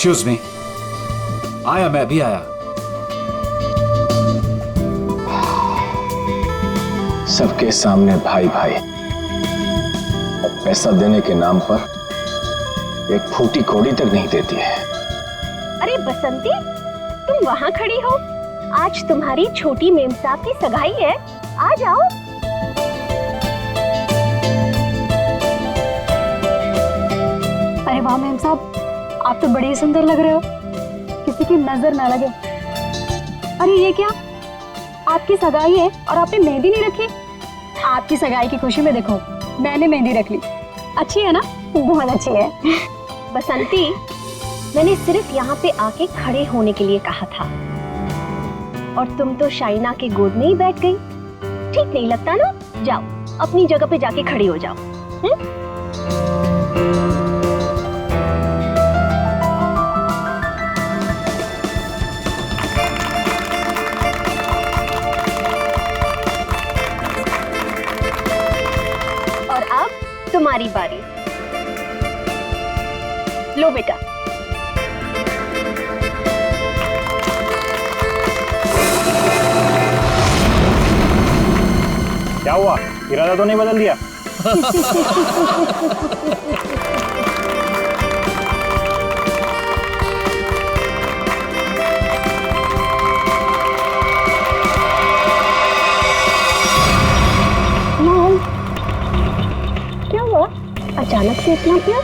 Excuse me, आया, मैं भी आया। सबके सामने भाई भाई, पैसा देने के नाम पर एक फूटी कौड़ी तक नहीं देती है। अरे बसंती, तुम वहाँ खड़ी हो? आज तुम्हारी छोटी मेम साहब की सगाई है, आ जाओ। अरे वाह मेम साहब, आप तो बड़ी सुंदर लग रहे हो, किसी की नजर ना लगे। अरे ये क्या, आपकी सगाई है और आपने मेहंदी नहीं रखी? आपकी सगाई की खुशी में देखो मैंने मेहंदी रख ली। अच्छी है ना? बहुत अच्छी है। बसंती, मैंने सिर्फ यहाँ पे आके खड़े होने के लिए कहा था और तुम तो शाइना के गोद में ही बैठ गई। ठीक नहीं लगता ना? जाओ अपनी जगह पे जाके खड़ी हो जाओ। और अब तुम्हारी बारी। लो बेटा। क्या हुआ, इरादा तो नहीं बदल दिया? मॉम, क्या हुआ? अचानक से इतना प्यार?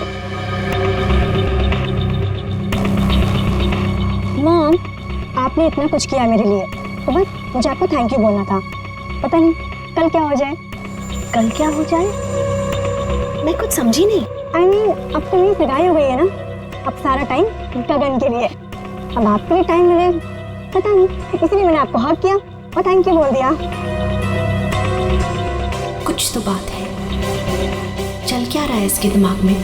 मॉम, आपने इतना कुछ किया मेरे लिए, तो बस मुझे आपको थैंक यू बोलना था। पता नहीं कल क्या हो जाए। कल क्या हो जाए? मैं कुछ समझी नहीं। I mean, अब तो मेरी सगाई हो गई है ना, अब सारा टाइम गगन के लिए। अब आपके लिए टाइम मिले, पता नहीं, इसलिए मैंने आपको हक किया और थैंक यू बोल दिया। कुछ तो बात है, चल क्या रहा है इसके दिमाग में?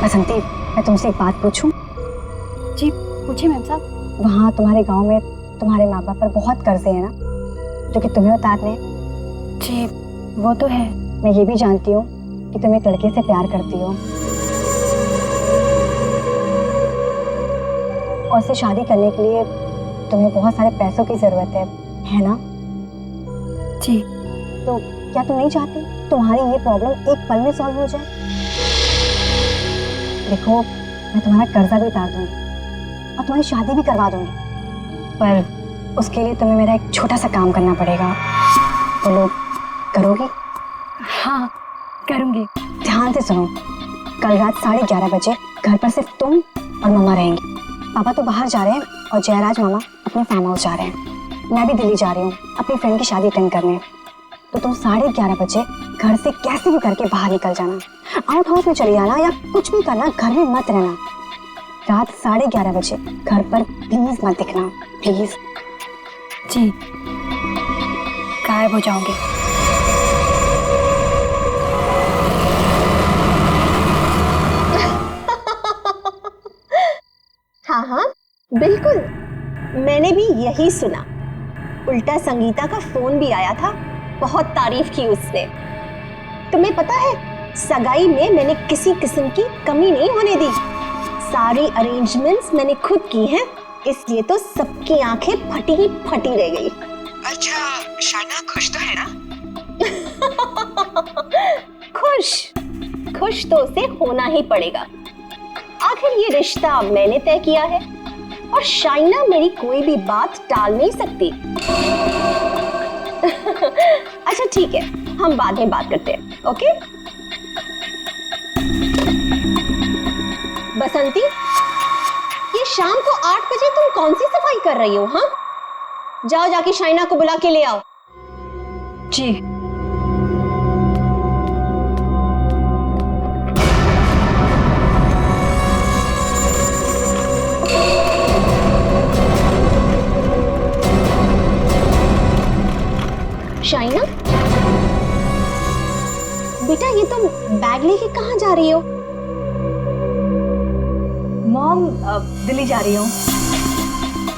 बसंती, मैं तुमसे एक बात पूछूं? जी पूछिए मैम साहब। वहाँ तुम्हारे गांव में तुम्हारे माँ बाप पर बहुत कर्जे हैं ना, जो कि तुम्हें उतारने हैं? जी वो तो है। मैं ये भी जानती हूँ कि तुम एक लड़के से प्यार करती हो और उससे शादी करने के लिए तुम्हें बहुत सारे पैसों की जरूरत है ना? जी। तो क्या तुम नहीं चाहती तुम्हारी ये प्रॉब्लम एक पल में सॉल्व हो जाए? देखो, मैं तुम्हारा कर्जा भी उतार दूंगी और तुम्हारी शादी भी करवा दूंगी, पर उसके लिए तुम्हें मेरा एक छोटा सा काम करना पड़ेगा। बोलो, करोगी? हाँ करूंगी। ध्यान से सुनो, कल रात 11:30 बजे घर पर सिर्फ तुम और मम्मा रहेंगी। पापा तो बाहर जा रहे हैं और जयराज मामा अपने फार्म हाउस जा रहे हैं। मैं भी दिल्ली जा रही हूँ अपनी फ्रेंड की शादी अटेंड करने। तो तुम 11:30 बजे घर से कैसे भी करके बाहर निकल जाना, आउट हाउस में चले जाना या कुछ भी करना, घर में मत रहना। रात 11:30 बजे घर पर प्लीज मत दिखना, प्लीज। जी, गायब हो जाओगे। हाँ हाँ बिल्कुल, मैंने भी यही सुना। उल्टा संगीता का फोन भी आया था, बहुत तारीफ की उसने। तुम्हें पता है, सगाई में मैंने किसी किस्म की कमी नहीं होने दी। सारी अरेंजमेंट्स मैंने खुद की हैं, इसलिए तो सबकी आंखें फटी ही फटी रह गई। अच्छा, शाइना खुश तो है ना? खुश तो उसे होना ही पड़ेगा। आखिर ये रिश्ता मैंने तय किया है और शाइना मेरी कोई भी बात टाल नहीं सकती। अच्छा ठीक है, हम बाद में बात करते हैं, ओके? बसंती, ये शाम को 8 बजे तुम कौन सी सफाई कर रही हो? हाँ, जाओ जाके शाइना को बुला के ले आओ। जी। शाइना, बेटा ये तुम बैग लेके कहाँ जा रही हो? मॉम, दिल्ली जा रही हूँ।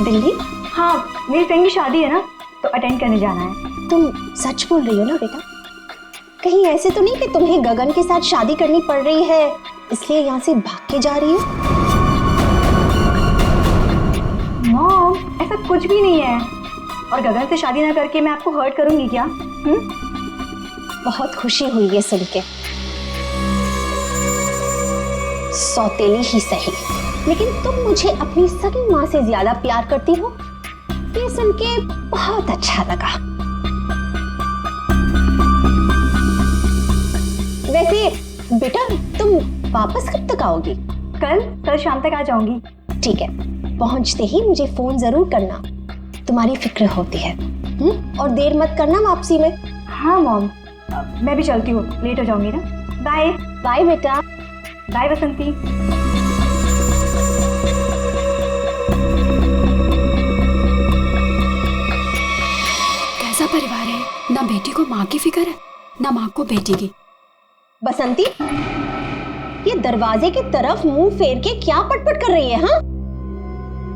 दिल्ली? हाँ, मेरी फ्रेंड की शादी है ना, तो अटेंड करने जाना है। तुम सच बोल रही हो ना बेटा? कहीं ऐसे तो नहीं कि तुम्हें गगन के साथ शादी करनी पड़ रही है इसलिए यहाँ से भाग के जा रही हो? मॉम, ऐसा कुछ भी नहीं है। और गगन से शादी ना करके मैं आपको हर्ट करूंगी क्या? बहुत खुशी हुई ये सुन के। सौतेली ही सही, लेकिन तुम मुझे अपनी सगी माँ से ज्यादा प्यार करती हो, ये सुन के बहुत अच्छा लगा। वैसे बेटा, तुम वापस कब तक आओगी? कल शाम तक आ जाऊंगी। ठीक है, पहुंचते ही मुझे फोन जरूर करना, तुम्हारी फिक्र होती है। और देर मत करना वापसी में। हाँ मॉम, मैं भी चलती हूँ, लेट हो जाऊंगी ना। बाय। बाय बेटा। बाय बसंती। कैसा परिवार है, ना बेटी को माँ की फिक्र है ना माँ को बेटी की। बसंती, ये दरवाजे की तरफ मुंह फेर के क्या पटपट कर रही है? हाँ,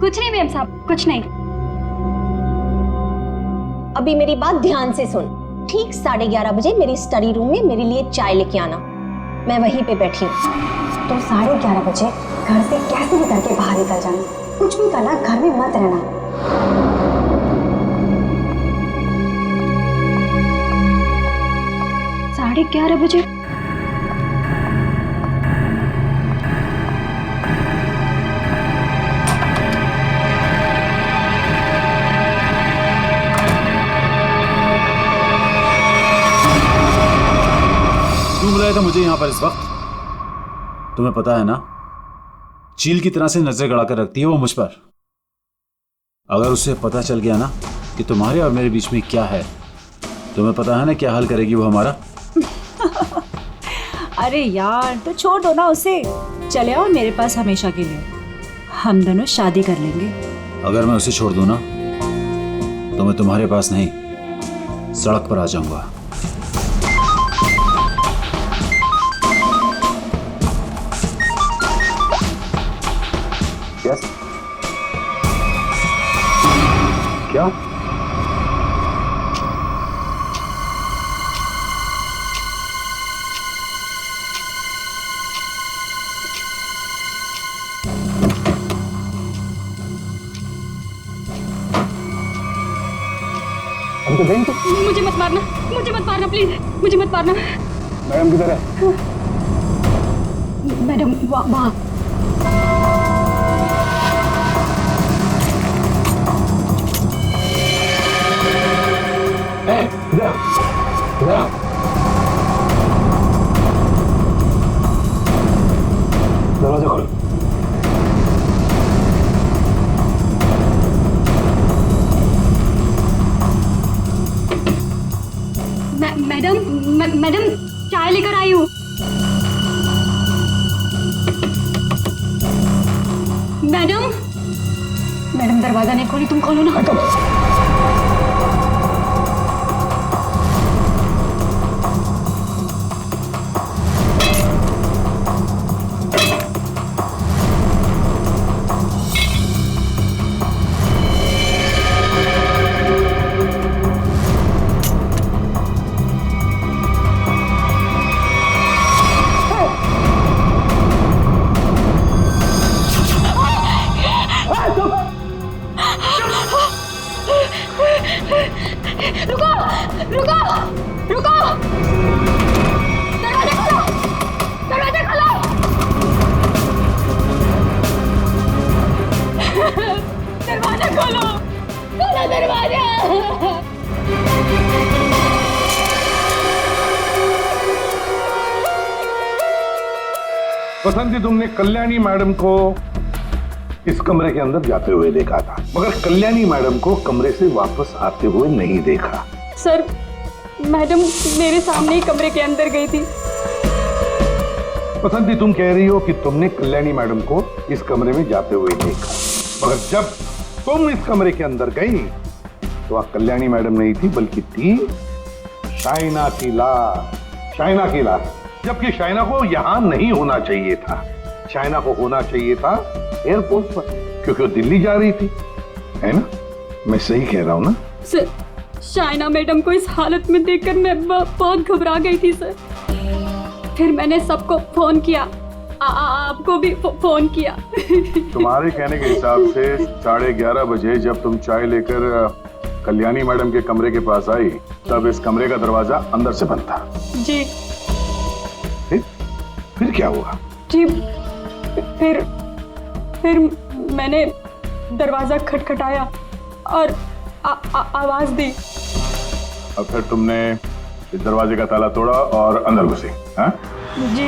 कुछ नहीं मैम साहब, कुछ नहीं। अभी मेरी बात ध्यान से सुन। ठीक 11:30 बजे मेरी स्टडी रूम में मेरे लिए चाय लेके आना, मैं वहीं पे बैठी हूँ। तो 11:30 बजे घर से कैसे भी करके बाहर निकल जाना, कुछ भी करना, घर में मत रहना। 11:30 बजे? क्यों बुलाया था मुझे यहाँ पर इस वक्त? तुम्हें पता है ना, चील की तरह से नजर गड़ा कर रखती है वो मुझ पर। अगर उसे पता चल गया ना कि तुम्हारे और मेरे बीच में क्या है, तुम्हें पता है ना क्या हाल करेगी वो हमारा। अरे यार, तो छोड़ दो ना उसे, चले आओ मेरे पास हमेशा के लिए, हम दोनों शादी कर लेंगे। अगर मैं उसे छोड़ दूं ना तो मैं तुम्हारे पास नहीं, सड़क पर आ जाऊंगा। यस। क्या? हम तो देंगे। मुझे मत मारना, मुझे मत मारना प्लीज, मुझे मत मारना। मैडम किधर है? मैडम वहाँ। दरवाजा खोलो। मैडम चाय लेकर आई हूँ। मैडम दरवाजा नहीं खोली, तुम खोलो ना। रुको! दरवाजा खोलो! दरवाजा खोलो! दरवाजा खोलो! खोलो दरवाजा! बसंती, तुमने कल्याणी मैडम को इस कमरे के अंदर जाते हुए देखा था, मगर कल्याणी मैडम को कमरे से वापस आते हुए नहीं देखा। सर, मैडम मेरे सामने ही कमरे के अंदर गई थी। बसंती, तुम कह रही हो कि तुमने कल्याणी मैडम को इस कमरे में जाते हुए देखा, मगर जब तुम इस कमरे के अंदर गई तो वह कल्याणी मैडम नहीं थी, बल्कि थी शाइना की लाश। शाइना की लाश, जबकि शाइना को यहां नहीं होना चाहिए था। शाइना को होना चाहिए था एयरपोर्ट पर, क्योंकि वो दिल्ली जा रही थी, है ना? मैं सही कह रहा हूं ना? शाइना मैडम को इस हालत में देखकर मैं बहुत घबरा गई थी सर। फिर मैंने सबको फोन किया, आपको भी फोन किया। तुम्हारे कहने के हिसाब से 11:30 बजे जब तुम चाय लेकर कल्याणी मैडम के कमरे के पास आई, तब इस कमरे का दरवाजा अंदर से बंद था। जी। फिर क्या हुआ? जी, फिर मैंने दरवाजा खटखटाया और आवाज दी। और फिर तुमने इस दरवाजे का ताला तोड़ा और अंदर घुसे? हाँ? जी।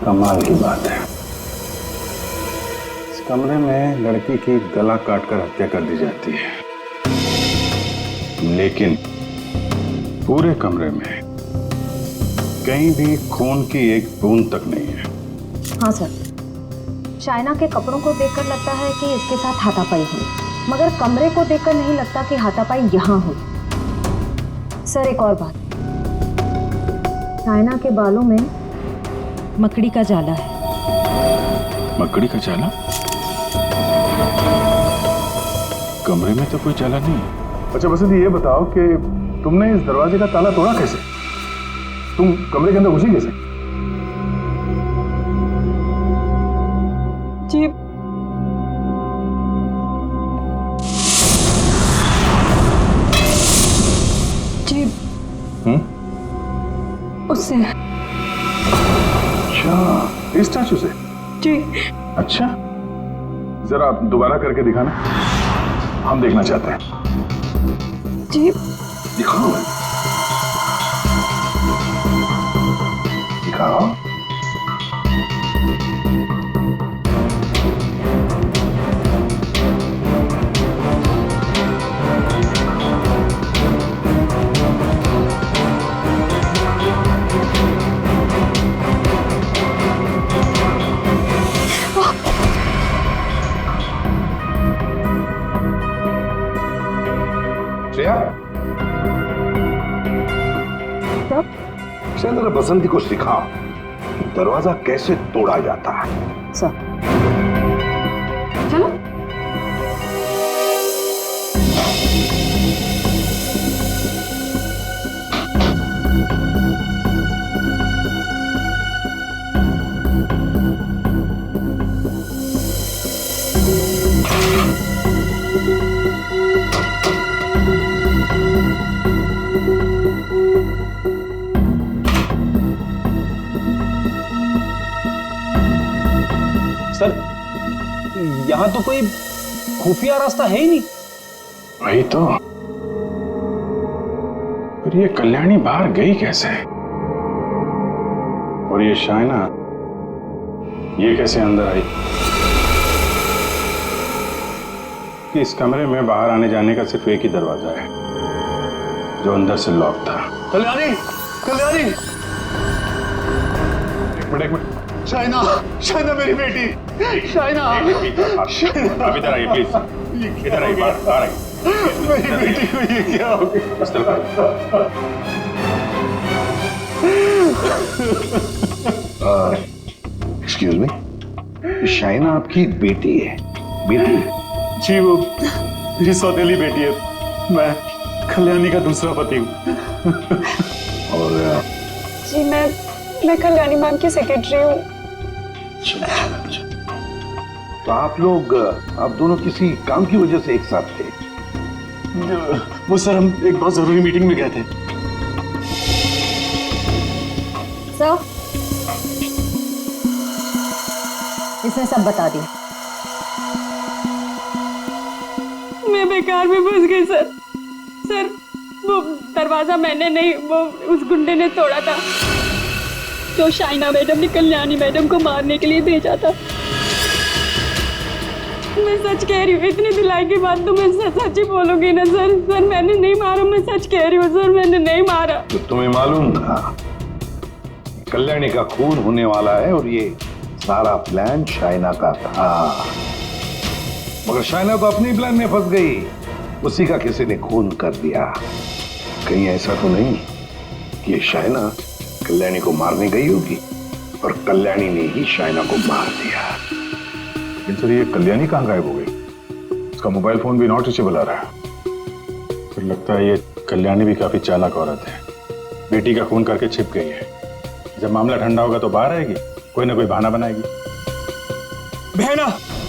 कमाल की बात है, इस कमरे में लड़की की गला काटकर हत्या कर दी जाती है, लेकिन पूरे कमरे में कहीं भी खून की एक बूंद तक नहीं है। हाँ सर, शाइना के कपड़ों को देखकर लगता है कि इसके साथ हाथापाई हुई, मगर कमरे को देखकर नहीं लगता कि हाथापाई यहाँ हुई। सर एक और बात, शाइना के बालों में मकड़ी का जाला है। मकड़ी का जाला? कमरे में तो कोई जाला नहीं है। अच्छा बसंती, ये बताओ कि तुमने इस दरवाजे का ताला तोड़ा कैसे? तुम कमरे के अंदर घुसी कैसे? जी, उससे। अच्छा, इस स्टैचू से? जी। अच्छा, जरा आप दोबारा करके दिखाना, हम देखना चाहते हैं। जी। दिखाओ, दिखाओ। जरा बसंती को सिखाओ दरवाजा कैसे तोड़ा जाता है। सर चलो। सर, यहाँ तो कोई खुफिया रास्ता है ही नहीं। वही तो, पर ये कल्याणी बाहर गई कैसे? और ये शाइना, ये कैसे अंदर आई? कि इस कमरे में बाहर आने जाने का सिर्फ एक ही दरवाजा है, जो अंदर से लॉक था। कल्याणी, कल्याणी, एक मिनट। शाइना, शाइना मेरी बेटी, शाइना, आप इधर आइए प्लीज, इधर आइए, बाहर आइए। मेरी बेटी को ये क्या हो गया? इस तरफ आइए। एक्सक्यूज मी, शाइना आपकी बेटी है? बेटी? जी, वो मेरी सौतेली बेटी है। मैं कल्याणी का दूसरा पति हूँ। और जी, मैं कल्याणी मैम की सेक्रेटरी हूँ। तो आप लोग, आप दोनों किसी काम की वजह से एक साथ थे? वो सर, हम एक बहुत जरूरी मीटिंग में गए थे। सर, इसने सब बता दिया। मैं बेकार में फंस गई सर। सर, वो दरवाजा मैंने नहीं, वो उस गुंडे ने तोड़ा था, जो शाइना मैडम ने कल्याणी मैडम को मारने के लिए भेजा था। मैं सच कह रही हूँ, इतनी दिलाई के बाद तो मैं सच ही बोलूंगी ना सर। सर, मैंने नहीं मारा, मैं सच कह रही हूँ सर, मैंने नहीं मारा। तो तुम्हें मालूम था कल्याणी का खून होने वाला है और ये सारा प्लान शाइना का था, मगर शाइना तो अपनी प्लान में फंस गई, उसी का किसी ने खून कर दिया। कहीं ऐसा तो नहीं कि ये शाइना कल्याणी को मारने गई होगी और कल्याणी ने ही शाइना को मार दिया। लेकिन सर, ये कल्याणी कहाँ गायब हो गई? उसका मोबाइल फोन भी नॉट रीचेबल आ रहा है। फिर लगता है ये कल्याणी भी काफी चालाक औरत है, बेटी का खून करके छिप गई है। जब मामला ठंडा होगा तो बाहर आएगी, कोई ना कोई बहाना बनाएगी। बहना,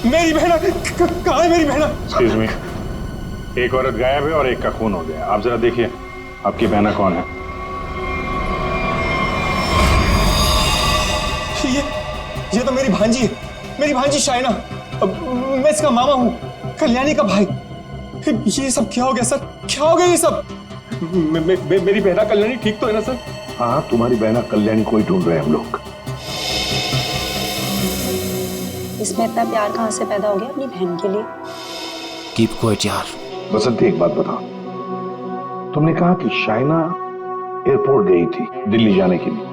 मेरी बहना कहाँ है मेरी बहना? एक्सक्यूज मी, एक औरत गायब है और एक का खून हो गया। आप जरा देखिए आपकी बहना कौन है। ये तो मेरी भांजी है, मेरी भांजी शाइना। मैं इसका मामा हूँ, कल्याणी का भाई। ये सब क्या हो गया सर? क्या हो गया ये सब? मेरी बहना कल्याणी ठीक तो है ना सर? हाँ, तुम्हारी बहना कल्याणी को ही ढूंढ रहे हैं हम लोग। इसमें इतना प्यार कहाँ से पैदा हो गया अपनी बहन के लिए? कीप क्वाइट यार। बसंती, एक बात बताओ, तुमने कहा कि शाइना एयरपोर्ट गई थी दिल्ली जाने के लिए।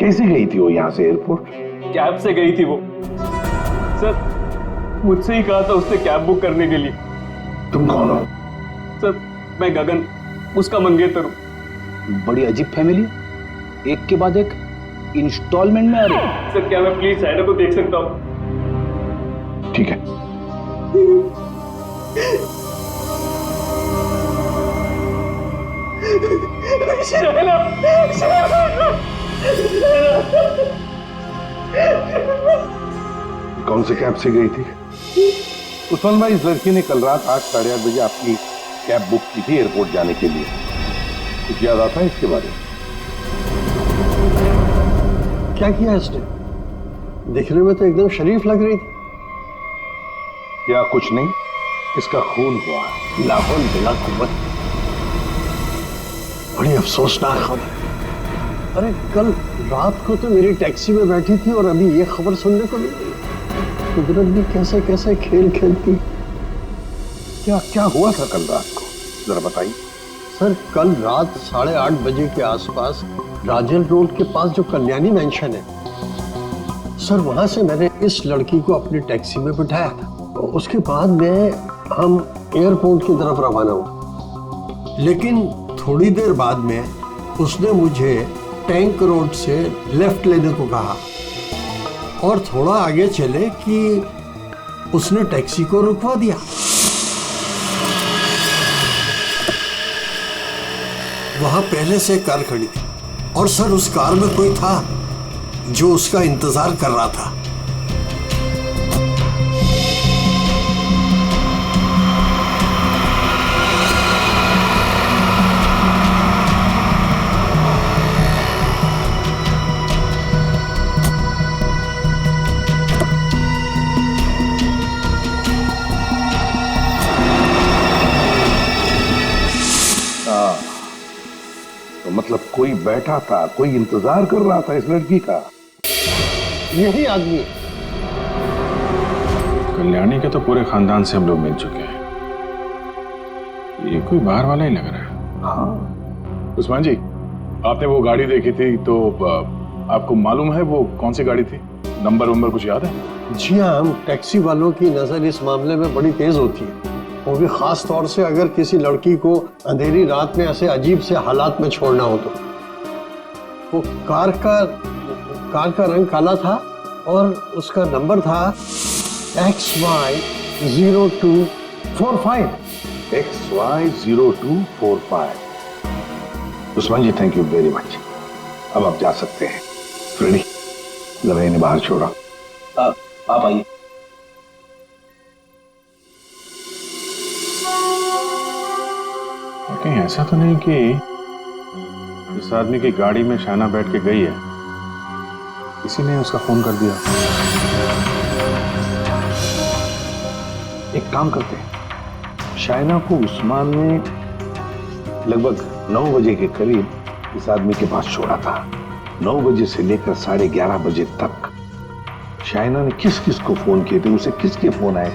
कैसे गई थी वो यहाँ से एयरपोर्ट? कैब से गई थी वो सर। मुझसे ही कहा था उसने कैब बुक करने के लिए। तुम कौन हो? सर, मैं गगन, उसका मंगेतर हूँ। बड़ी अजीब फैमिली, एक के बाद एक इंस्टॉलमेंट में आ रही। सर, क्या मैं प्लीज शाइना को देख सकता हूँ? ठीक है। शाइना, कौन से कैब से गई थी? उस्मान भाई, इस लड़की ने कल रात 8, साढ़े 8 बजे आपकी कैब बुक की थी एयरपोर्ट जाने के लिए। कुछ याद आता है इसके बारे में? क्या किया इसने? दिखने में तो एकदम शरीफ लग रही थी। या कुछ नहीं, इसका खून हुआ। लाहौल बिला कुव्वत। बड़ी अफसोसनाक खबर। अरे कल रात को तो मेरी टैक्सी में बैठी थी और अभी ये खबर सुनने को मिली। कुदरत भी कैसे कैसे खेल खेलती। क्या क्या हुआ था कल रात को, जरा बताइए। सर, कल रात 8:30 बजे के आसपास राजन रोड के पास जो कल्याणी मैंशन है सर, वहां से मैंने इस लड़की को अपनी टैक्सी में बिठाया था। उसके बाद हम एयरपोर्ट की तरफ रवाना हुआ। लेकिन थोड़ी देर बाद में उसने मुझे टैंक रोड से लेफ्ट लेने को कहा और थोड़ा आगे चले कि उसने टैक्सी को रुकवा दिया। वहां पहले से कार खड़ी थी और सर उस कार में कोई था जो उसका इंतजार कर रहा था। मतलब कोई बैठा था, कोई इंतजार कर रहा था इस लड़की का। यही आदमी। कल्याणी के तो पूरे खानदान से हम लोग मिल चुके हैं, ये कोई बाहर वाला ही लग रहा है। हाँ उस्मान जी, आपने वो गाड़ी देखी थी तो आपको मालूम है वो कौन सी गाड़ी थी? नंबर कुछ याद है? जी हाँ, टैक्सी वालों की नजर इस मामले में बड़ी तेज होती है, वो भी खास तौर से अगर किसी लड़की को अंधेरी रात में ऐसे अजीब से हालात में छोड़ना हो तो। वो कार का रंग काला था और उसका नंबर था XY0245। XY0245। Usman ji, thank you very much. अब आप जा सकते हैं। फ्रेडी, जरा इन्हें बाहर छोड़ा। आप आइए। कहीं ऐसा तो नहीं कि इस आदमी की गाड़ी में शाइना बैठ के गई है, किसी ने उसका फोन कर दिया? एक काम करते हैं, शाइना को उस्मान ने लगभग 9 बजे के करीब इस आदमी के पास छोड़ा था। 9 बजे से लेकर 11:30 बजे तक शाइना ने किस किस को फोन किए थे, उसे किसके फोन आए,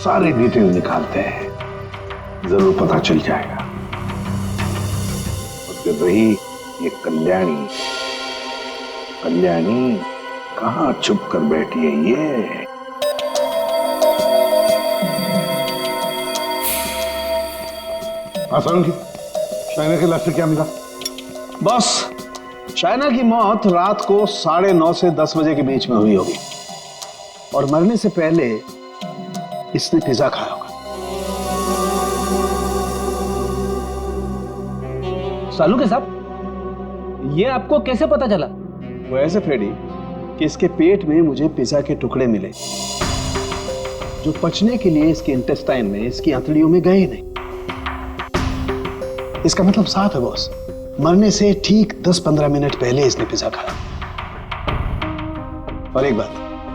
सारे डिटेल निकालते हैं, जरूर पता चल जाएगा। फिर रही ये कल्याणी कहां छुप कर बैठी है ये? आसान की शाइना के लाश से क्या मिला? बस शाइना की मौत रात को 9:30 से 10 बजे के बीच में हुई होगी और मरने से पहले इसने पिज्जा खाया होगा। सालू के साहब, ये आपको कैसे पता चला? वो ऐसे फ्रेडी कि इसके पेट में मुझे पिज्जा के टुकड़े मिले जो पचने के लिए इसके इंटेस्टाइन में, इसकी आंतड़ियों में गए नहीं। इसका मतलब साफ है बॉस, मरने से ठीक 10-15 मिनट पहले इसने पिज्जा खाया। और एक बात,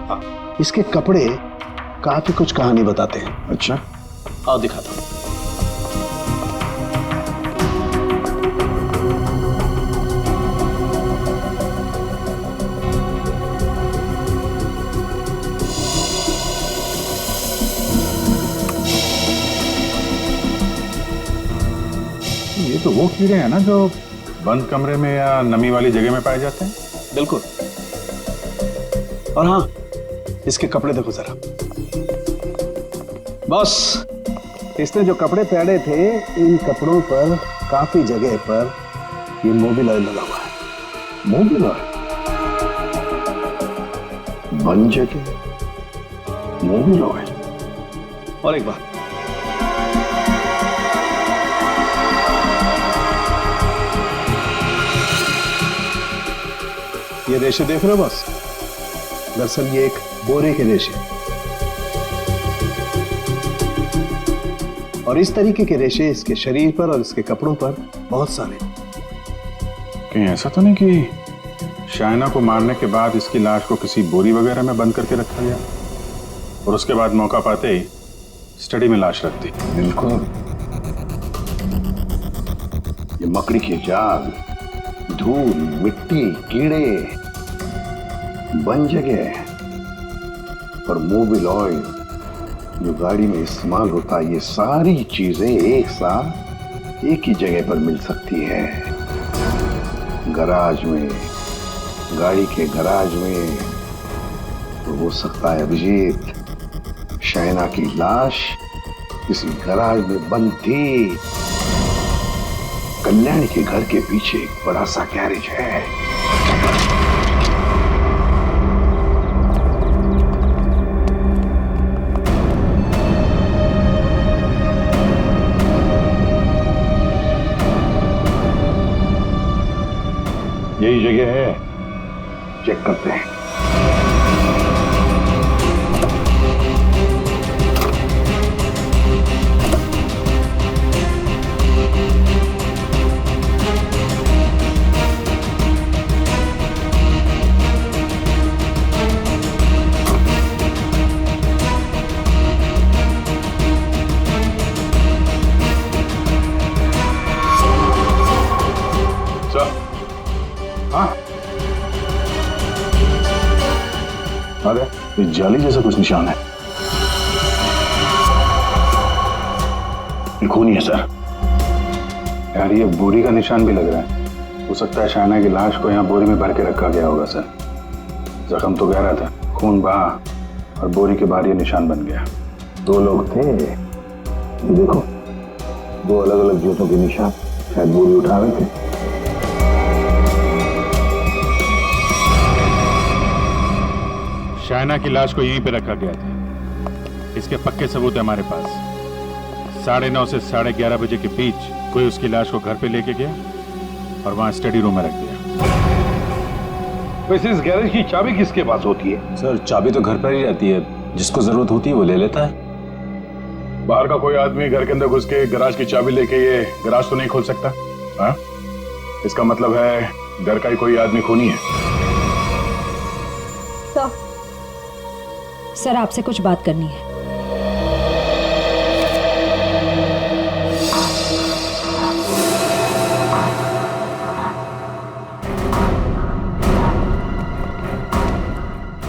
हाँ, इसके कपड़े काफी कुछ कहानी बताते हैं। अच्छा, आओ दिखाता हूं। ये तो वो कीड़े हैं ना जो बंद कमरे में या नमी वाली जगह में पाए जाते हैं? बिल्कुल। और हाँ, इसके कपड़े देखो जरा। बॉस, इसने जो कपड़े पहने थे, इन कपड़ों पर काफी जगह पर ये मोबिल ऑयल लगा हुआ है। Mobil oil? बन जगह मोबिल ऑयल? और एक बात, ये रेशे देख रहे हो बॉस? दरअसल ये एक बोरे के रेशे, और इस तरीके के रेशे इसके शरीर पर और इसके कपड़ों पर बहुत सारे। कहीं ऐसा तो नहीं कि शाइना को मारने के बाद इसकी लाश को किसी बोरी वगैरह में बंद करके रखा गया और उसके बाद मौका पाते ही स्टडी में लाश रख दी? बिल्कुल। ये मकड़ी के जाल, धूल, मिट्टी, कीड़े, बन जगह और मोबिल ऑयल जो गाड़ी में इस्तेमाल होता है, ये सारी चीजें एक साथ एक ही जगह पर मिल सकती है। गराज में, गाड़ी के गराज में। तो हो सकता है अभिजीत, शाइना की लाश किसी गराज में बंद थी। कल्याणी के घर के पीछे एक बड़ा सा गैरेज है। यही जगह है, चेक करते हैं। अरे ये जाली जैसा कुछ निशान है। ये खूनी है सर। यार ये बोरी का निशान भी लग रहा है। हो सकता है शाइना की लाश को यहाँ बोरी में भर के रखा गया होगा सर। जख्म तो गहरा था, खून बहा और बोरी के बाहर ये निशान बन गया। 2 लोग थे, ये देखो 2 अलग अलग जूतों के निशान, शायद बोरी उठा रहे थे। शाइना की लाश को यहीं पे रखा गया था। इसके पक्के सबूत है हमारे पास। 9:30 से 11:30 बजे के बीच कोई उसकी लाश को घर पे लेके गया और वहां स्टडी रूम में रख दिया। वैसे इस गैरेज की चाबी किसके पास होती है? सर चाबी तो घर पर ही रहती है, जिसको जरूरत होती है वो ले लेता है। बाहर का कोई आदमी घर के अंदर घुस के गराज की चाबी लेके ये गराज तो नहीं खोल सकता? हाँ? इसका मतलब है घर का ही कोई आदमी खूनी है। सर आपसे कुछ बात करनी है।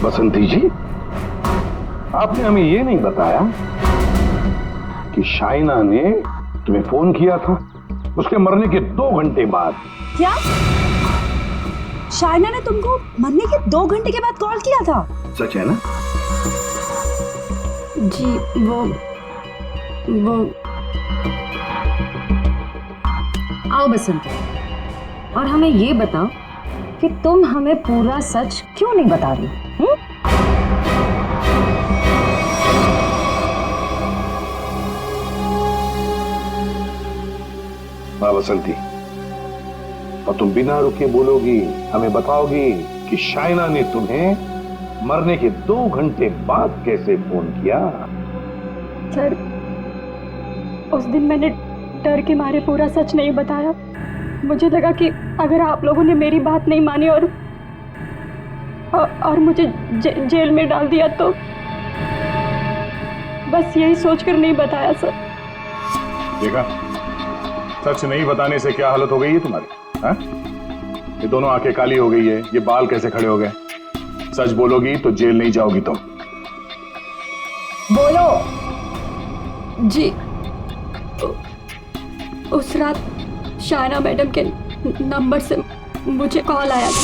बसंती जी, आपने हमें ये नहीं बताया कि शाइना ने तुम्हें फोन किया था उसके मरने के 2 घंटे बाद। क्या शाइना ने तुमको मरने के 2 घंटे के बाद कॉल किया था? सच है ना? जी वो आओ बसंती, और हमें ये बताओ कि तुम हमें पूरा सच क्यों नहीं बता रही? हाँ बसंती, और तुम बिना रुके बोलोगी, हमें बताओगी कि शाइना ने तुम्हें मरने के 2 घंटे बाद कैसे फोन किया। सर, उस दिन मैंने डर के मारे पूरा सच नहीं बताया। मुझे लगा कि अगर आप लोगों ने मेरी बात नहीं मानी और मुझे जेल में डाल दिया तो बस यही सोचकर नहीं बताया सर। देखा, सच नहीं बताने से क्या हालत हो गई है तुम्हारी, हाँ? ये दोनों आंखें काली हो गई है, ये बाल कैसे खड़े हो गए। सच बोलोगी तो जेल नहीं जाओगी तुम। बोलो। जी, उस रात शाइना मैडम के नंबर से मुझे कॉल आया था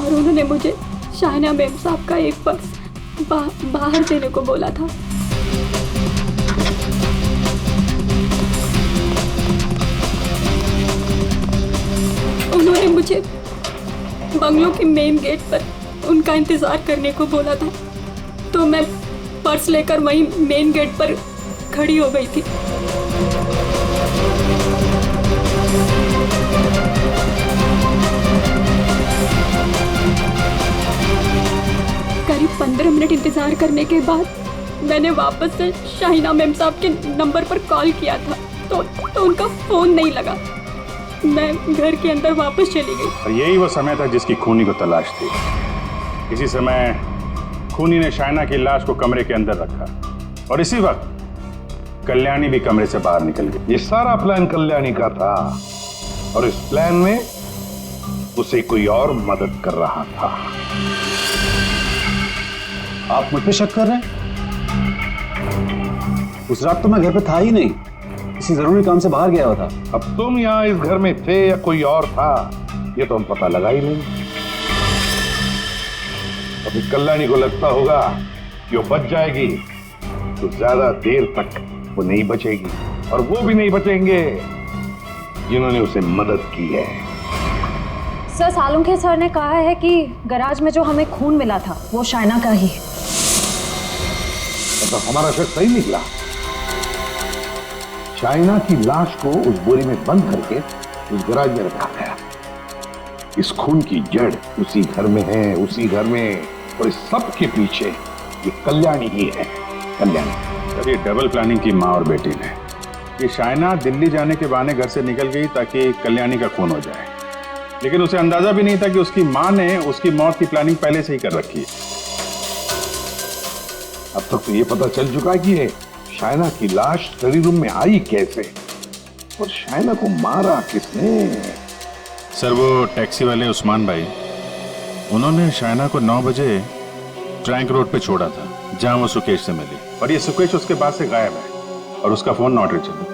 और उन्होंने मुझे शाइना मैम साहब का एक पर्स बाहर देने को बोला था। उन्होंने मुझे बंगलों के मेन गेट पर उनका इंतजार करने को बोला था, तो मैं पर्स लेकर वहीं मेन गेट पर खड़ी हो गई थी। करीब 15 मिनट इंतजार करने के बाद मैंने वापस से शाइना मैम साहब के नंबर पर कॉल किया था, तो उनका फोन नहीं लगा। मैं घर के अंदर वापस चली गई। और यही वो समय था जिसकी खूनी को तलाश थी। इसी समय खूनी ने शाइना की लाश को कमरे के अंदर रखा और इसी वक्त कल्याणी भी कमरे से बाहर निकल गई। ये सारा प्लान कल्याणी का था और इस प्लान में उसे कोई और मदद कर रहा था। आप मुझ पे शक कर रहे हैं? उस रात तो मैं घर पे था ही नहीं, किसी जरूरी काम से बाहर गया हुआ था। अब तुम यहाँ इस घर में थे या कोई और था, ये तो हम पता लगा ही नहीं। अभी कल्याणी को लगता होगा कि वो बच जाएगी, तो ज्यादा देर तक वो नहीं बचेगी, और वो भी नहीं बचेंगे जिन्होंने उसे मदद की है। सर, सालुंखे सर ने कहा है कि गैराज में जो हमें खून मिला था वो शाइना का ही है। तो हमारा शक सही निकला। शाइना की लाश को उस बोरी में बंद करके उस गैराज में रखा गया। इस खून की जड़ उसी घर में है, उसी घर में, और इस सब के पीछे ये कल्याणी ही है। कल्याणी। सर, ये डबल प्लानिंग की माँ और बेटी ने। ये शाइना दिल्ली जाने के बहाने घर से निकल गई ताकि कल्याणी का खून हो जाए, लेकिन उसे अंदाजा भी नहीं था कि उसकी माँ ने उसकी मौत की प्लानिंग पहले से ही कर रखी है। अब तक तो ये पता चल चुका है कि ये शाइना की लाश स्टडी रूम में आई कैसे, और शाइना को मारा किसने। सर, वो टैक्सी वाले उस्मान भाई, उन्होंने शाइना को 9 बजे ट्रैंक रोड पे छोड़ा था, जहां वो सुकेश से मिली, और ये सुकेश उसके बाद से गायब है और उसका फोन नॉट रीचेबल।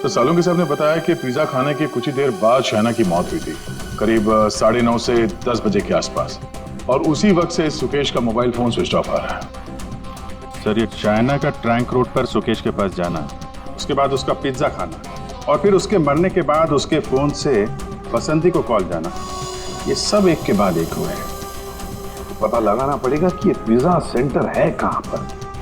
तो सालों के साहब ने बताया कि पिज्जा खाने के कुछ ही देर बाद शाइना की मौत हुई थी, करीब 9:30 से 10 बजे के आसपास, और उसी वक्त से सुकेश का मोबाइल फोन स्विच ऑफ आ रहा है। सर, ये शाइना का ट्रैंक रोड पर सुकेश के पास जाना, उसके बाद उसका पिज्जा खाना, और फिर उसके मरने के बाद उसके फोन से बसंती को कॉल जाना, ये सब एक के बाद एक हुए हैं। पता लगाना पड़ेगा कि ये पिज्जा सेंटर है कहां पर,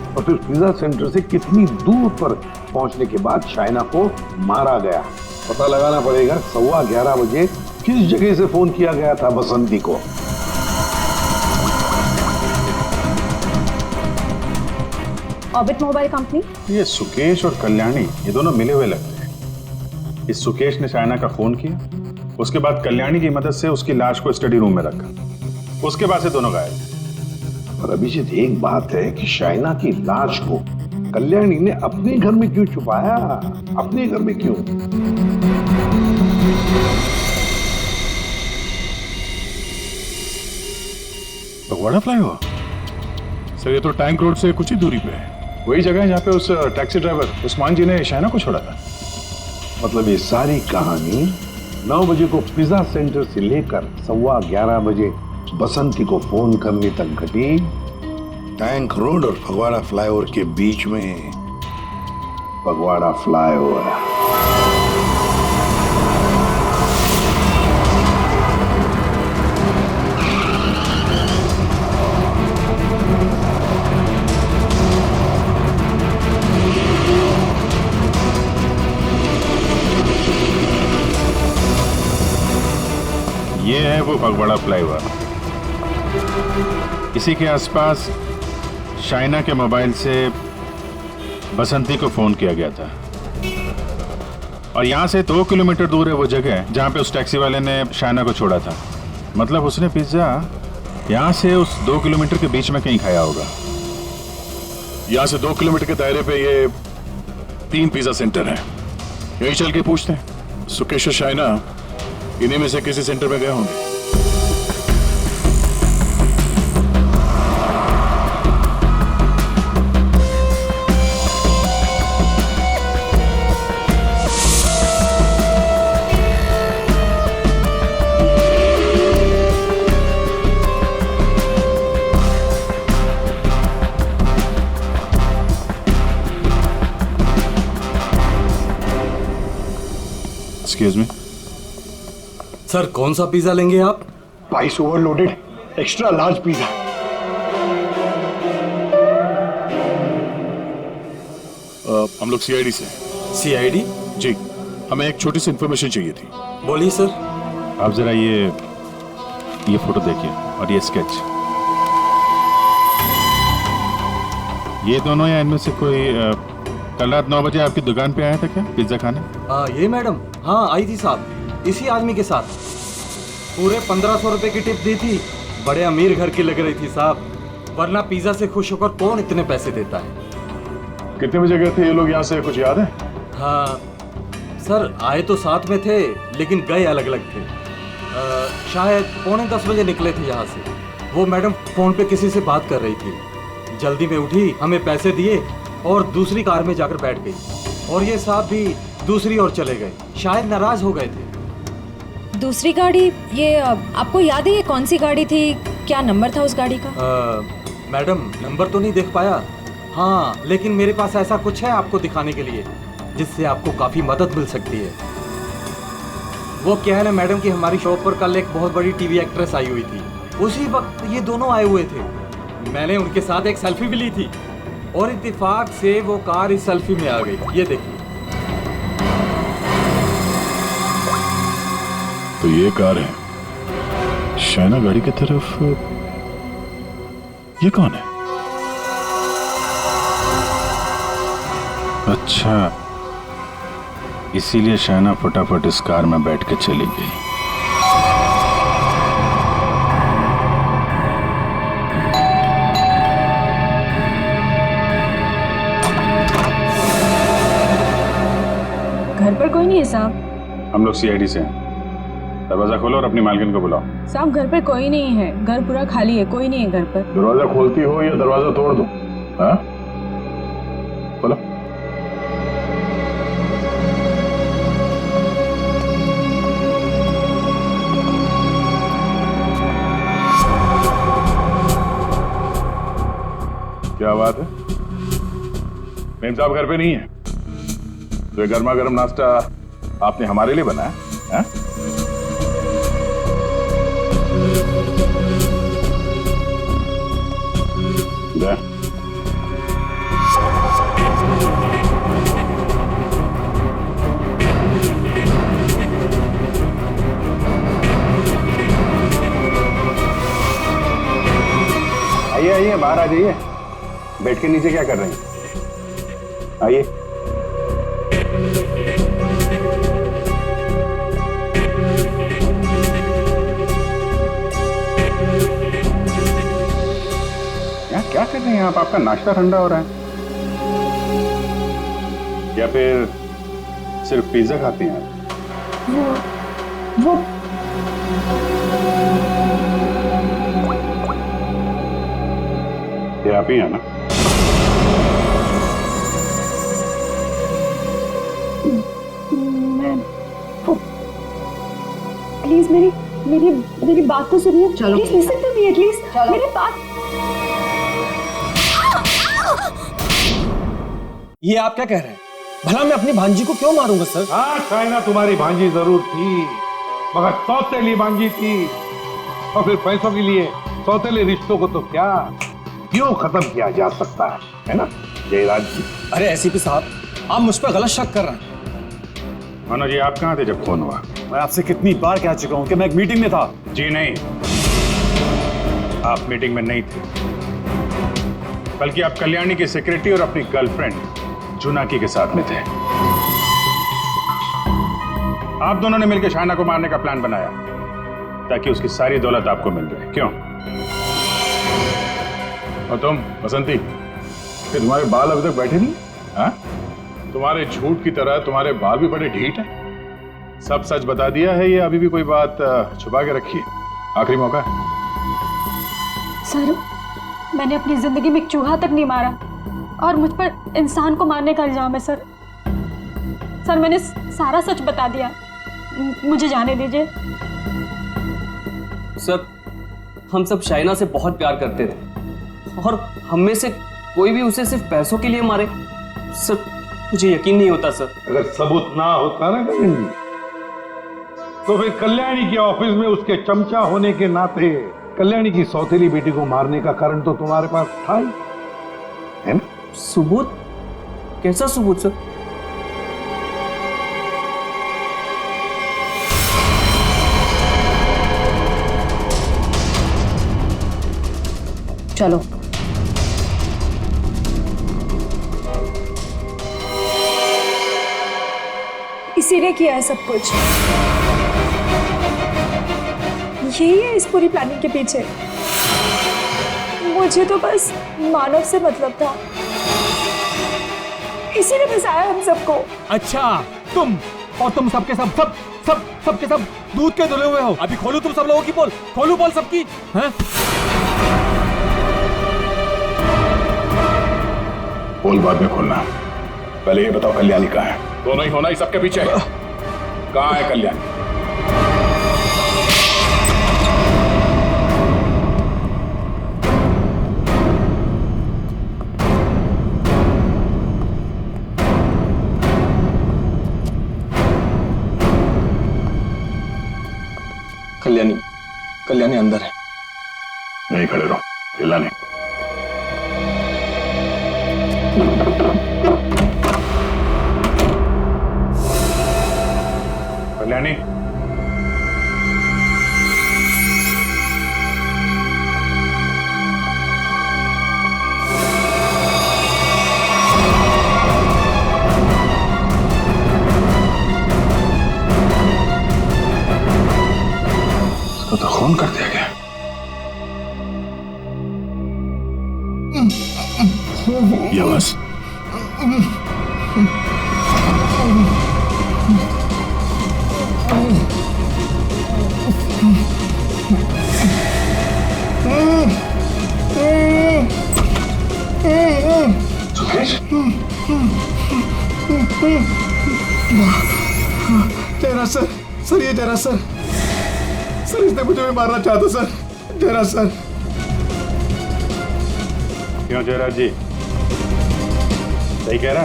और फिर पिज्जा सेंटर से कितनी दूर पर पहुंचने के बाद शाइना को मारा गया। पता लगाना पड़ेगा 11:15 बजे किस जगह से फोन किया गया था बसंती को। Orbit mobile company. ये सुकेश और कल्याणी, ये दोनों मिले हुए लगते हैं। इस सुकेश ने शाइना का फोन किया, उसके बाद कल्याणी की मदद से उसकी लाश को स्टडी रूम में रखा, उसके बाद से दोनों गायब। और अभिजीत, एक बात है कि शाइना की लाश को कल्याणी ने अपने घर में क्यों छुपाया? अपने घर में क्यों? भगवाड़ा फ्लाईओवर? सर, ये तो टैंक रोड से कुछ ही दूरी पे है, वही जगह है जहाँ पे उस टैक्सी ड्राइवर उस्मान जी ने शाइना को छोड़ा था। मतलब ये सारी कहानी 9 बजे को पिज्जा सेंटर से लेकर 11:15 बजे बसंती को फोन करने तक घटी टैंक रोड और फगवाड़ा फ्लाईओवर के बीच में। फगवाड़ा फ्लाईओवर। वो फगवाड़ा फ्लाईओवर। इसी के आसपास शाइना के मोबाइल से बसंती को फोन किया गया था और यहाँ से 2 किलोमीटर दूर है वो जगह जहाँ पे उस टैक्सी वाले ने शाइना को छोड़ा था। मतलब उसने पिज्जा यहाँ से उस 2 किलोमीटर के बीच में कहीं खाया होगा। यहाँ से 2 किलोमीटर के दायरे पे ये 3 पिज्जा सेंटर हैं। यहीं चल के पूछते हैं। सुकेश और शाइना इन्हीं में से किसी सेंटर में गए होंगे। एक्सक्यूज मी सर, कौन सा पिज्जा लेंगे आप? Spice overloaded extra large pizza. हम लोग सीआईडी से। सीआईडी? जी, हमें एक छोटी सी इंफॉर्मेशन चाहिए थी। बोलिए सर। आप जरा ये फोटो देखिए और ये स्केच। ये दोनों या इनमें से कोई कल रात 9 बजे आपकी दुकान पे आया था क्या पिज्जा खाने? ये मैडम, हाँ आई थी साहब, इसी आदमी के साथ। पूरे 1500 रुपए की टिप दी थी। बड़े अमीर घर की लग रही थी साहब, वरना पिज्जा से खुश होकर कौन इतने पैसे देता है। कितने बजे गए थे ये लोग यहाँ से, कुछ याद है? हाँ सर, आए तो साथ में थे लेकिन गए अलग अलग थे। शायद 9:45 बजे निकले थे यहाँ से। वो मैडम फोन पे किसी से बात कर रही थी, जल्दी में उठी, हमें पैसे दिए और दूसरी कार में जाकर बैठ गई। और ये साहब भी दूसरी ओर चले गए, शायद नाराज हो गए थे। दूसरी गाड़ी, ये आपको याद है ये कौन सी गाड़ी थी? क्या नंबर था उस गाड़ी का? मैडम नंबर तो नहीं देख पाया, हाँ लेकिन मेरे पास ऐसा कुछ है आपको दिखाने के लिए जिससे आपको काफी मदद मिल सकती है। वो क्या है ना मैडम कि हमारी शॉप पर कल एक बहुत बड़ी टीवी एक्ट्रेस आई हुई थी। उसी वक्त ये दोनों आए हुए थे। मैंने उनके साथ एक सेल्फी भी ली थी और इत्तेफाक से वो कार इस सेल्फी में आ गई। ये देखिए। तो ये कार है शाइना गाड़ी की तरफ। ये कौन है? अच्छा, इसीलिए शाइना फटाफट इस कार में बैठ के चली गई। घर पर कोई नहीं है साहब। हम लोग सीआईडी से हैं। दरवाजा खोलो और अपनी मालकिन को बुलाओ। साहब घर पे कोई नहीं है, घर पूरा खाली है, कोई नहीं है घर पर। दरवाजा खोलती हो या दरवाजा तोड़ दो? हाँ, बोलो। क्या बात है, मेम साहब घर पे नहीं है? तो ये गर्मा गर्म नाश्ता आपने हमारे लिए बनाया है? आइए आइए, बाहर आ जाइए। बेड के नीचे क्या कर रही हैं? आइए। क्या कर रहे हैं आप? आपका नाश्ता ठंडा हो रहा है या फिर सिर्फ पिज्जा खाती हैं आप? वो ये आप ही हैं ना? प्लीज मेरी बात तो सुनिए। Please listen to me at least. मेरी बात। ये आप क्या कह रहे हैं? भला मैं अपनी भांजी को क्यों मारूंगा सर? हाँ शाइना तुम्हारी भांजी जरूर थी, मगर सौतेली भांजी थी। और फिर पैसों के लिए सौतेले रिश्तों को तो क्या क्यों खत्म किया जा सकता है ना जयराज जी? अरे एसीपी साहब, आप मुझ पर गलत शक कर रहे हैं। मनोज जी, आप कहाँ थे जब फोन हुआ? मैं आपसे कितनी बार कह चुका हूं कि मैं एक मीटिंग में था। जी नहीं, आप मीटिंग में नहीं थे, बल्कि आप कल्याणी की सेक्रेटरी और अपनी गर्लफ्रेंड जुनाकी के साथ में थे। आप दोनों ने मिलकर शाइना को मारने का प्लान बनाया ताकि उसकी सारी दौलत आपको मिल जाए। क्यों? और तुम बसंती, कि तुम्हारे बाल अभी तक बैठे नहीं? हाँ? तुम्हारे झूठ की तरह तुम्हारे बाल भी बड़े ढीठ हैं। सब सच बता दिया है, ये अभी भी कोई बात छुपा के रखी है? आखिरी मौका है। सर, मैंने अपनी जिंदगी में एक चूहा तक नहीं मारा और मुझ पर इंसान को मारने का इल्जाम है सर। सर, मैंने सारा सच बता दिया, मुझे जाने दीजिए। सर, हम सब शाइना से बहुत प्यार करते थे और हम में से कोई भी उसे सिर्फ पैसों के लिए मारे, सर मुझे यकीन नहीं होता सर। अगर सबूत ना होता ना गगन जी, तो फिर कल्याणी के ऑफिस में उसके चमचा होने के नाते कल्याणी की सौतेली बेटी को मारने का कारण तो तुम्हारे पास था ही, है ना? सबूत? कैसा सबूत सर? चलो। इसी ने किया है सब कुछ, यही है इस पूरी प्लानिंग के पीछे। मुझे तो बस मानव से मतलब था, इसी ने फंसाया हम सबको। अच्छा, तुम और तुम सबके सबके सब दूध के धुले हुए हो। अभी खोलू तुम सब लोगों की पोल, खोलू पोल सबकी, हैं? पोल बाद में खोलना, पहले ये बताओ कल्याणी कहाँ है? दोनों ही होना ही सबके पीछे। कहाँ है कल्याणी? कल्याणी अंदर है। नहीं खड़े रहो, हिला नहीं। कल्याणी, इसको तो खून कर दिया गया। ये बस तेरा सर ये तेरा सर इसने मुझे भी मारना चाहता सर, तेरा सर। क्यों जयराज जी, सही कह रहा?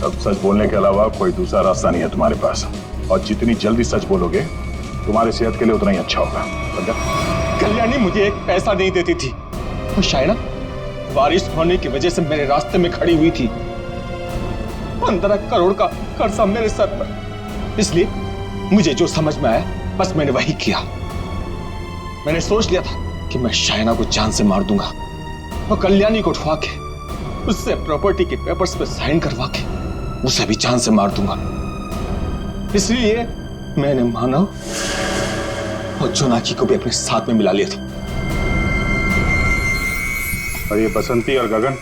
अब सच बोलने के अलावा कोई दूसरा रास्ता नहीं है तुम्हारे पास, और जितनी जल्दी सच बोलोगे तुम्हारी सेहत के लिए उतना ही अच्छा होगा। समझा? कल्याणी मुझे एक पैसा नहीं देती थी, और शायना बारिश होने की वजह से मेरे रास्ते में खड़ी हुई थी। 15 करोड़ का कर्जा मेरे सर पर, इसलिए मुझे जो समझ में आया बस मैंने वही किया। मैंने सोच लिया था कि मैं शायना को जान से मार दूंगा और कल्याणी को उठवा के उससे प्रॉपर्टी के पेपर्स पे साइन करवा के उसे भी जान से मार दूंगा। इसलिए मैंने मानव और जोनाकी को भी अपने साथ में मिला लिया था। और ये बसंती और गगन,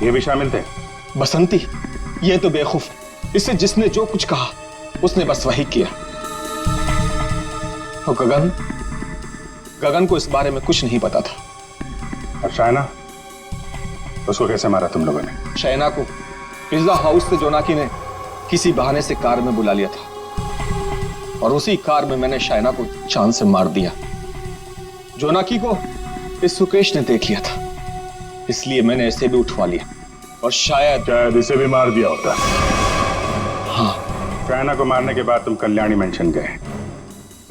ये भी शामिल थे? बसंती ये तो बेवकूफ, इससे जिसने जो कुछ कहा उसने बस वही किया। और गगन को इस बारे में कुछ नहीं पता था। और शायना, उसको कैसे मारा तुम लोगों ने? शायना को पिज्जा हाउस से जोनाकी ने किसी बहाने से कार में बुला लिया था, और उसी कार में मैंने शायना को चांद से मार दिया। जोनाकी को इस सुकेश ने देख लिया था, इसलिए मैंने इसे भी उठवा लिया, और शायद इसे भी मार दिया होता। हाँ। शायना को मारने के बाद तुम कल्याणी मेंशन गए,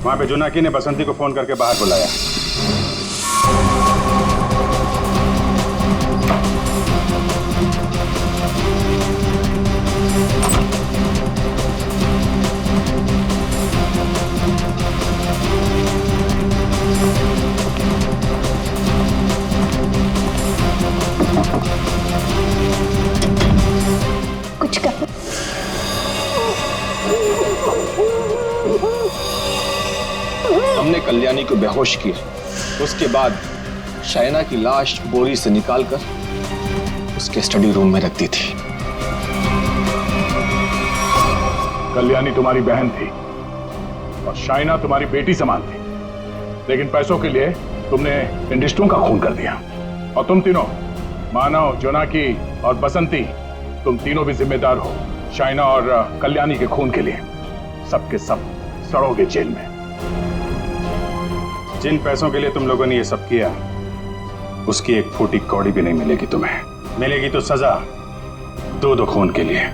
वहां पे जोनाकी ने बसंती को फोन करके बाहर बुलाया। हमने कल्याणी को बेहोश किया। उसके बाद शाइना की लाश बोरी से निकालकर उसके स्टडी रूम में रख दी थी। कल्याणी तुम्हारी बहन थी और शाइना तुम्हारी बेटी समान थी, लेकिन पैसों के लिए तुमने इन रिश्तों का खून कर दिया। और तुम तीनों, मानव, जोनाकी और बसंती, तुम तीनों भी जिम्मेदार हो शाइना और कल्याणी के खून के लिए। सबके सब सड़ोगे जेल में। जिन पैसों के लिए तुम लोगों ने ये सब किया, उसकी एक फूटी कौड़ी भी नहीं मिलेगी तुम्हें। मिलेगी तो सजा दो खून के लिए।